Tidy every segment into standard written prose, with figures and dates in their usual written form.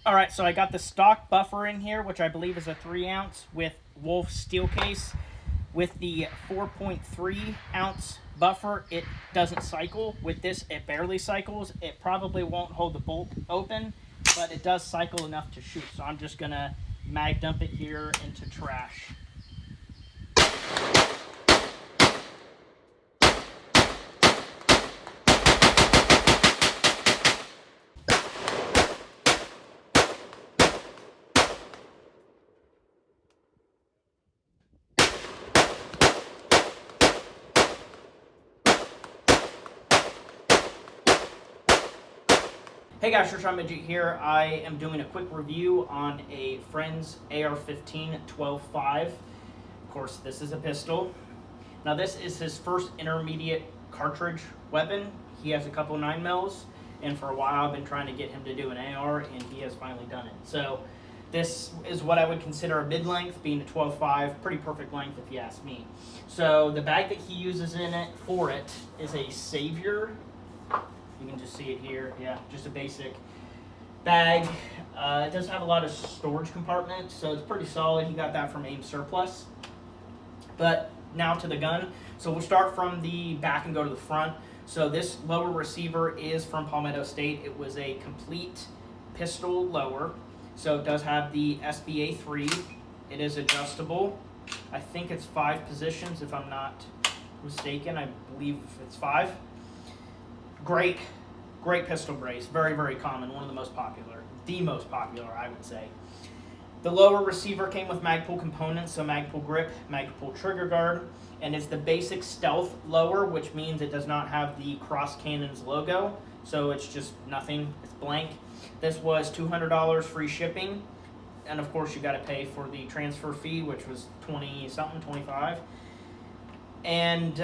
All right, so I got the stock buffer in here, which I believe is a 3 ounce with Wolf steel case. With the 4.3 ounce buffer, it doesn't cycle. With this, it barely cycles. It probably won't hold the bolt open, but it does cycle enough to shoot. So I'm just gonna mag dump it here into trash. Hey guys, Short Midget here. I am doing a quick review on a friend's AR-15 12.5. Of course, this is a pistol. Now this is his first intermediate cartridge weapon. He has a couple 9mm, and for a while I've been trying to get him to do an AR, and he has finally done it. So this is what I would consider a mid-length, being a 12.5, pretty perfect length if you ask me. So the bag that he uses in it for it is a Savior. You can just see it here. Yeah, just a basic bag. It does have a lot of storage compartments, so it's pretty solid. He got that from AIM Surplus. But now to the gun. So we'll start from the back and go to the front. So this lower receiver is from Palmetto State. It was a complete pistol lower. So it does have the SBA 3. It is adjustable. I think it's 5 positions if I'm not mistaken. I believe it's 5. Great pistol brace. Very, very common. One of the most popular. The most popular, I would say. The lower receiver came with Magpul components, so Magpul grip, Magpul trigger guard, and it's the basic stealth lower, which means it does not have the Cross Cannons logo, so it's just nothing. It's blank. This was $200 free shipping, and of course you got to pay for the transfer fee, which was 20 something, 25. And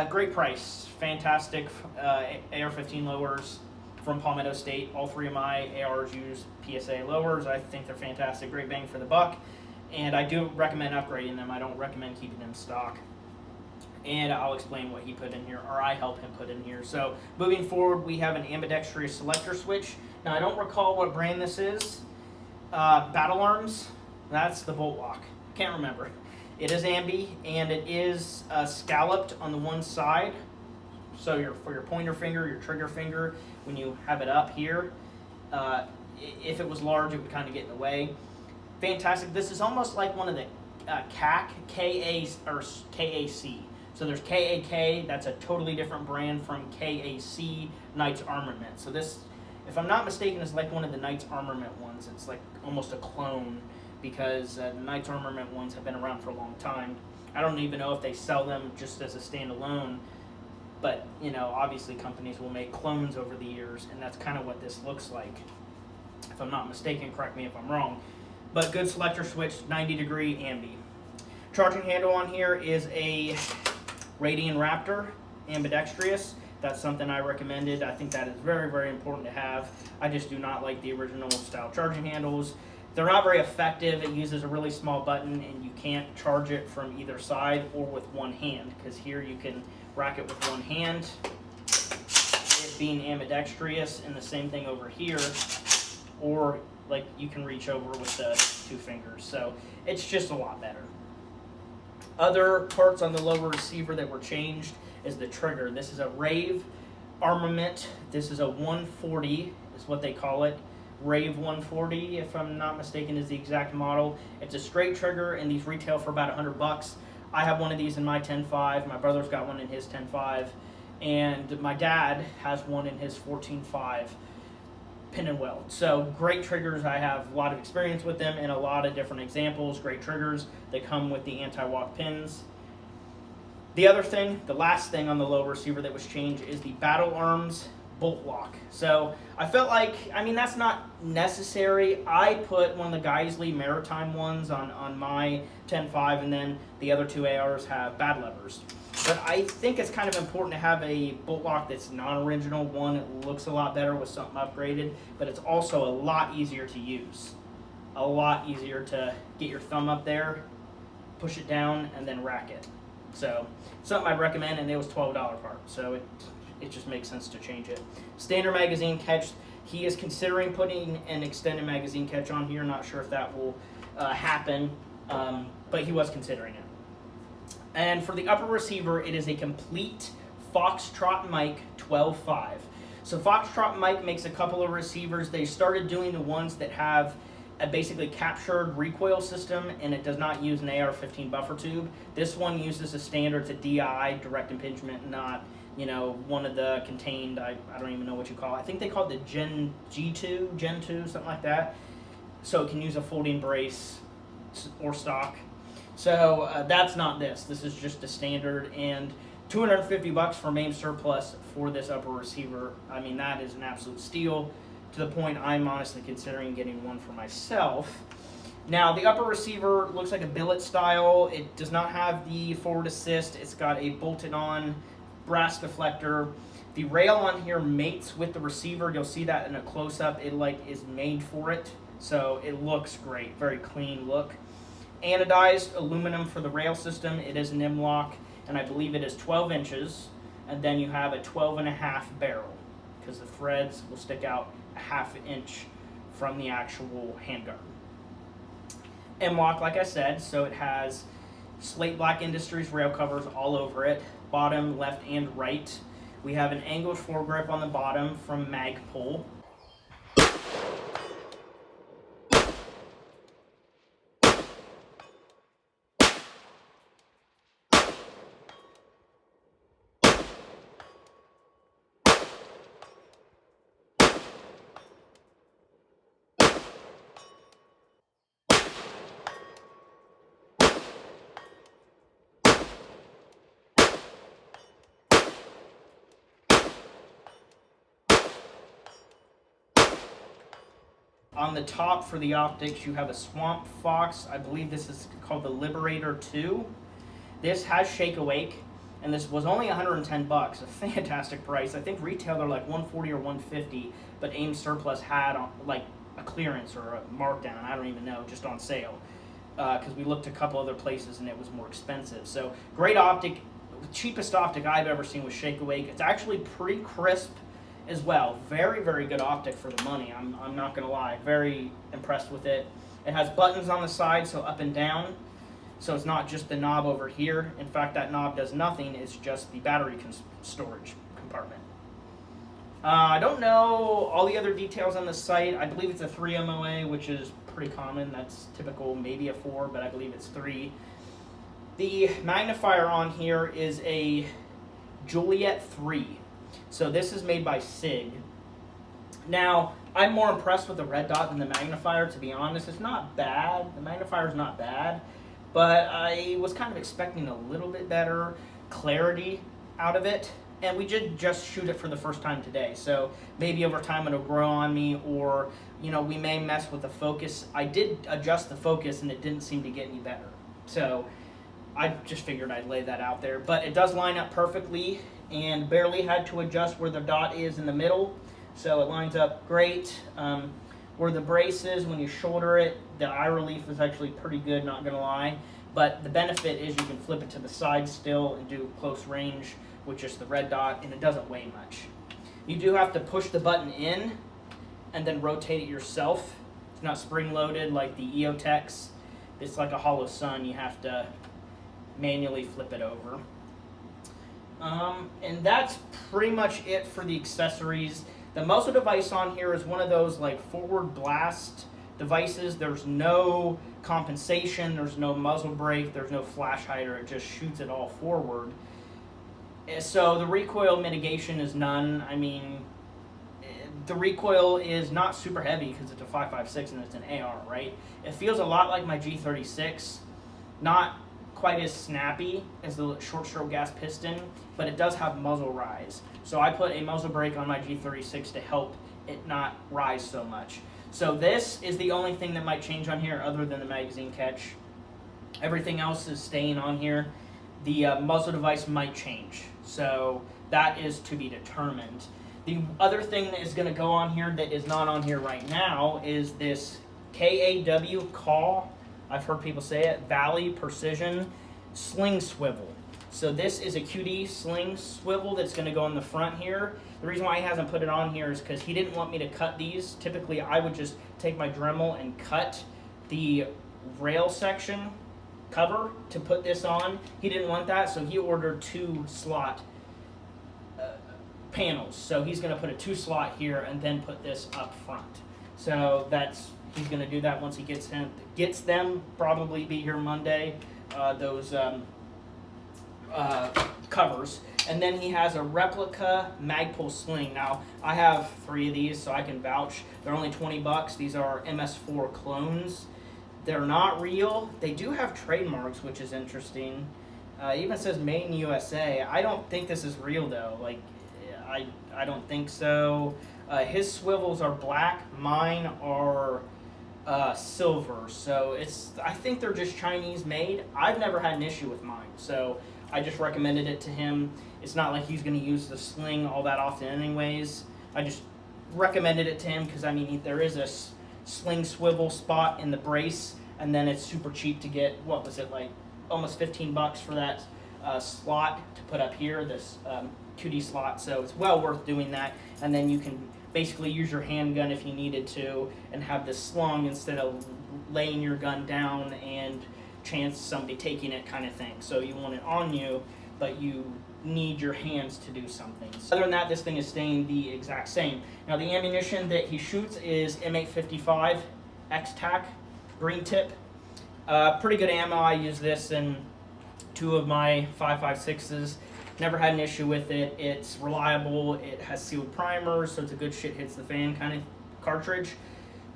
great price. Fantastic AR-15 lowers from Palmetto State. All 3 of my ARs use PSA lowers. I think they're fantastic. Great bang for the buck. And I do recommend upgrading them. I don't recommend keeping them stock. And I'll explain what he put in here, or I help him put in here. So moving forward, we have an ambidextrous selector switch. Now I don't recall what brand this is. Battle Arms. That's the bolt lock. Can't remember. It is ambi, and it is scalloped on the one side. So for your pointer finger, your trigger finger, when you have it up here, if it was large, it would kind of get in the way. Fantastic. This is almost like one of the KAC. So there's KAK. That's a totally different brand from KAC Knights Armament. So this, if I'm not mistaken, is like one of the Knights Armament ones. It's like almost a clone, because the Knights Armament ones have been around for a long time. I don't even know if they sell them just as a standalone, but you know, obviously companies will make clones over the years, and that's kind of what this looks like. If I'm not mistaken, correct me if I'm wrong. But good selector switch, 90-degree ambi. Charging handle on here is a Radian Raptor, ambidextrous. That's something I recommended. I think that is very, very important to have. I just do not like the original style charging handles. They're not very effective. It uses a really small button, and you can't charge it from either side or with one hand, because here you can rack it with one hand, it being ambidextrous, and the same thing over here, or like you can reach over with the 2 fingers. So it's just a lot better. Other parts on the lower receiver that were changed is the trigger. This is a Rave Armament. This is a 140 is what they call it. Rave 140, if I'm not mistaken, is the exact model. It's a straight trigger, and these retail for about $100. I have one of these in my 10.5. My brother's got one in his 10.5, and my dad has one in his 14.5 pin and weld. So great triggers. I have a lot of experience with them and a lot of different examples. Great triggers. They come with the anti-walk pins. The other thing, the last thing on the lower receiver that was changed, is the Battle Arms bolt lock. So I felt like, I mean, that's not necessary. I put one of the Geisley Maritime ones on my 10.5, and then the other 2 ARs have bad levers. But I think it's kind of important to have a bolt lock that's non-original. One, it looks a lot better with something upgraded, but it's also a lot easier to use. A lot easier to get your thumb up there, push it down, and then rack it. So something I'd recommend, and it was $12 part. So it just makes sense to change it. Standard magazine catch. He is considering putting an extended magazine catch on here. Not sure if that will happen, but he was considering it. And for the upper receiver, it is a complete Foxtrot mic 12.5. So Foxtrot mic makes a couple of receivers. They started doing the ones that have a basically captured recoil system, and it does not use an AR-15 buffer tube. This one uses a standard, it's a DI, direct impingement, not, you know, one of the contained, I don't even know what you call it. I think they call it the Gen 2, something like that. So it can use a folding brace or stock. So that's not this. This is just a standard, and $250 from AIM surplus for this upper receiver. I mean, that is an absolute steal, to the point I'm honestly considering getting one for myself. Now, the upper receiver looks like a billet style. It does not have the forward assist. It's got a bolted on brass deflector. The rail on here mates with the receiver. You'll see that in a close-up. It like is made for it, so it looks great. Very clean look. Anodized aluminum for the rail system. It is an M-lock, and I believe it is 12 inches, and then you have a 12.5 barrel, because the threads will stick out a ½ inch from the actual handguard. M-lock, like I said, so it has Slate Black Industries rail covers all over it, bottom, left, and right. We have an angled foregrip on the bottom from Magpul. On the top for the optics, you have a Swamp Fox. I believe this is called the Liberator 2. This has Shake Awake, and this was only $110, a fantastic price. I think retail they're like $140 or $150, but AIM surplus had like a clearance or a markdown, I don't even know, just on sale. Because we looked a couple other places and it was more expensive. So great optic, cheapest optic I've ever seen was Shake Awake. It's actually pretty crisp as well. Very, very good optic for the money. I'm not going to lie. Very impressed with it. It has buttons on the side, so up and down. So it's not just the knob over here. In fact, that knob does nothing. It's just the battery storage compartment. I don't know all the other details on the site. I believe it's a 3 MOA, which is pretty common. That's typical, maybe a 4, but I believe it's 3. The magnifier on here is a Juliet 3. So this is made by SIG. Now, I'm more impressed with the red dot than the magnifier, to be honest. It's not bad. The magnifier's not bad. But I was kind of expecting a little bit better clarity out of it. And we did just shoot it for the first time today. So maybe over time it'll grow on me, or, you know, we may mess with the focus. I did adjust the focus and it didn't seem to get any better. So I just figured I'd lay that out there. But it does line up perfectly, and barely had to adjust where the dot is in the middle. So it lines up great. Where the brace is, when you shoulder it, the eye relief is actually pretty good, not gonna lie. But the benefit is you can flip it to the side still and do close range with just the red dot, and it doesn't weigh much. You do have to push the button in and then rotate it yourself. It's not spring-loaded like the EOTech. It's like a hollow sun. You have to manually flip it over. And that's pretty much it for the accessories. The muzzle device on here is one of those like forward blast devices. There's no compensation, there's no muzzle brake, there's no flash hider. It just shoots it all forward. So the recoil mitigation is none. I mean, the recoil is not super heavy because it's a 5.56 and it's an AR, right? It feels a lot like my G36, not quite as snappy as the short stroke gas piston, but it does have muzzle rise. So I put a muzzle brake on my G36 to help it not rise so much. So this is the only thing that might change on here other than the magazine catch. Everything else is staying on here. The muzzle device might change, so that is to be determined. The other thing that is going to go on here that is not on here right now is this KAW, I've heard people say it, Valley Precision Sling Swivel. So this is a QD sling swivel that's going to go in the front here. The reason why he hasn't put it on here is because he didn't want me to cut these. Typically, I would just take my Dremel and cut the rail section cover to put this on. He didn't want that, so he ordered 2 slot panels. So he's going to put a 2 slot here and then put this up front. So he's going to do that once he gets them. Probably be here Monday. Those covers. And then he has a replica Magpul sling. Now, I have 3 of these, so I can vouch. They're only 20 bucks. These are MS4 clones. They're not real. They do have trademarks, which is interesting. It even says made in USA. I don't think this is real, though. Like, I don't think so. His swivels are black. Mine are silver. So I think they're just Chinese made. I've never had an issue with mine, so I just recommended it to him. It's not like he's going to use the sling all that often anyways. I just recommended it to him because, I mean, there is a sling swivel spot in the brace, and then it's super cheap to get, what was it, like almost 15 bucks for that slot to put up here, this QD slot. So it's well worth doing that. And then you can basically use your handgun if you needed to and have this slung instead of laying your gun down and chance somebody taking it kind of thing. So you want it on you, but you need your hands to do something. So other than that, this thing is staying the exact same. Now, the ammunition that he shoots is M855 X-Tac green tip. Pretty good ammo. I use this in 2 of my 5.56s. Never had an issue with it. It's reliable. It has sealed primers, so it's a good shit hits the fan kind of cartridge.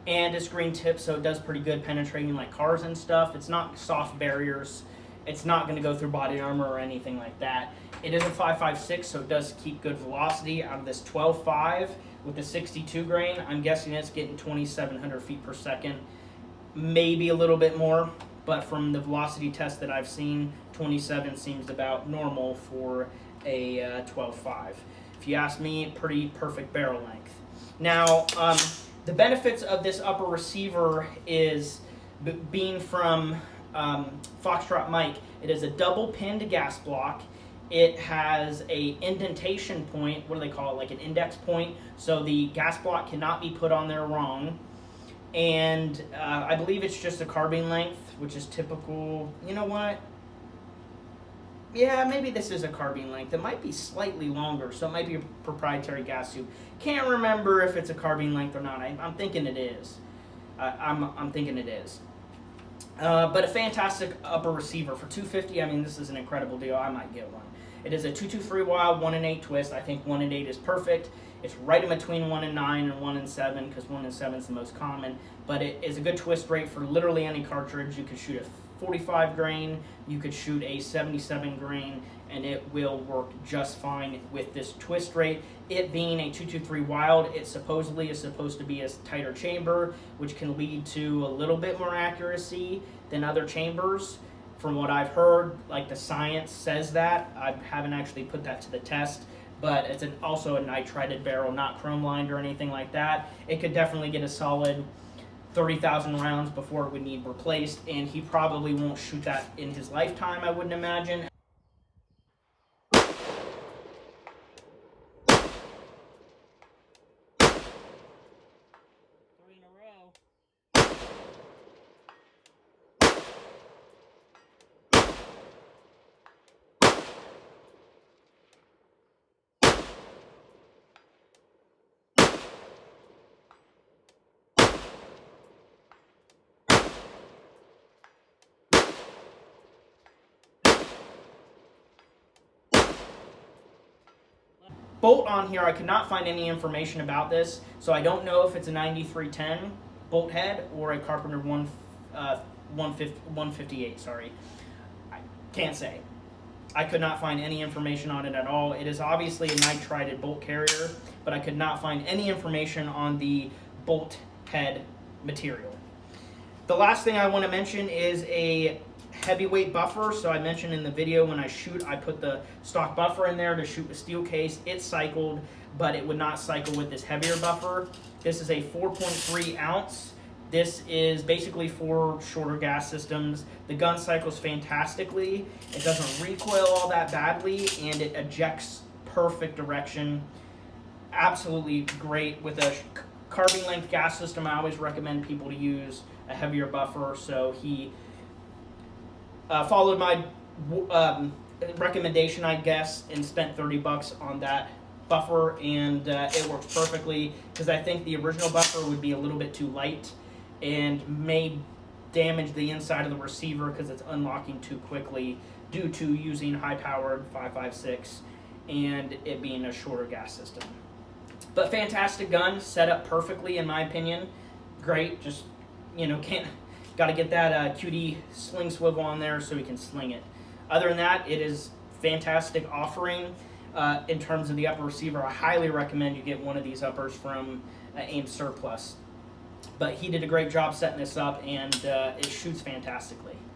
And it's green tip, so it does pretty good penetrating like cars and stuff. It's not soft barriers. It's not going to go through body armor or anything like that. It is a 5.56, so it does keep good velocity. Out of this 12.5 with the 62 grain, I'm guessing it's getting 2,700 feet per second, maybe a little bit more. But from the velocity test that I've seen, 27 seems about normal for a 12.5. If you ask me, pretty perfect barrel length. Now, the benefits of this upper receiver is being from Foxtrot Mike. It is a double pinned gas block. It has a indentation point. What do they call it? Like an index point. So the gas block cannot be put on there wrong. And I believe it's just a carbine length, which is typical. You know what? Yeah, maybe this is a carbine length. It might be slightly longer, so it might be a proprietary gas tube. Can't remember if it's a carbine length or not. I'm thinking it is. I'm thinking it is. But a fantastic upper receiver for $250. I mean, this is an incredible deal. I might get one. It is a 223 wild 1 and 8 twist. I think 1 and 8 is perfect. It's right in between 1 and 9 and 1 and 7 because 1 and 7 is the most common. But it is a good twist rate for literally any cartridge. You could shoot a 45 grain, you could shoot a 77 grain, and it will work just fine with this twist rate. It being a 223 wild, it supposedly is supposed to be a tighter chamber, which can lead to a little bit more accuracy than other chambers. From what I've heard, like the science says that. I haven't actually put that to the test, but it's also a nitrided barrel, not chrome lined or anything like that. It could definitely get a solid 30,000 rounds before it would need replaced, and he probably won't shoot that in his lifetime, I wouldn't imagine. Bolt on here, I could not find any information about this, so I don't know if it's a 9310 bolt head or a Carpenter 158, sorry. I can't say. I could not find any information on it at all. It is obviously a nitrided bolt carrier, but I could not find any information on the bolt head material. The last thing I want to mention is a heavyweight buffer. So I mentioned in the video when I shoot, I put the stock buffer in there to shoot with steel case. It cycled, but it would not cycle with this heavier buffer. This is a 4.3 ounce. This is basically for shorter gas systems. The gun cycles fantastically. It doesn't recoil all that badly, and it ejects perfect direction. Absolutely great. With a carbine length gas system, I always recommend people to use a heavier buffer. So he followed my recommendation, I guess, and spent $30 on that buffer, and it works perfectly, because I think the original buffer would be a little bit too light and may damage the inside of the receiver because it's unlocking too quickly due to using high-powered 5.56 and it being a shorter gas system. But fantastic gun, set up perfectly in my opinion. Great, just got to get that QD sling swivel on there so we can sling it. Other than that, it is fantastic offering. In terms of the upper receiver, I highly recommend you get one of these uppers from Aim Surplus. But he did a great job setting this up, and it shoots fantastically.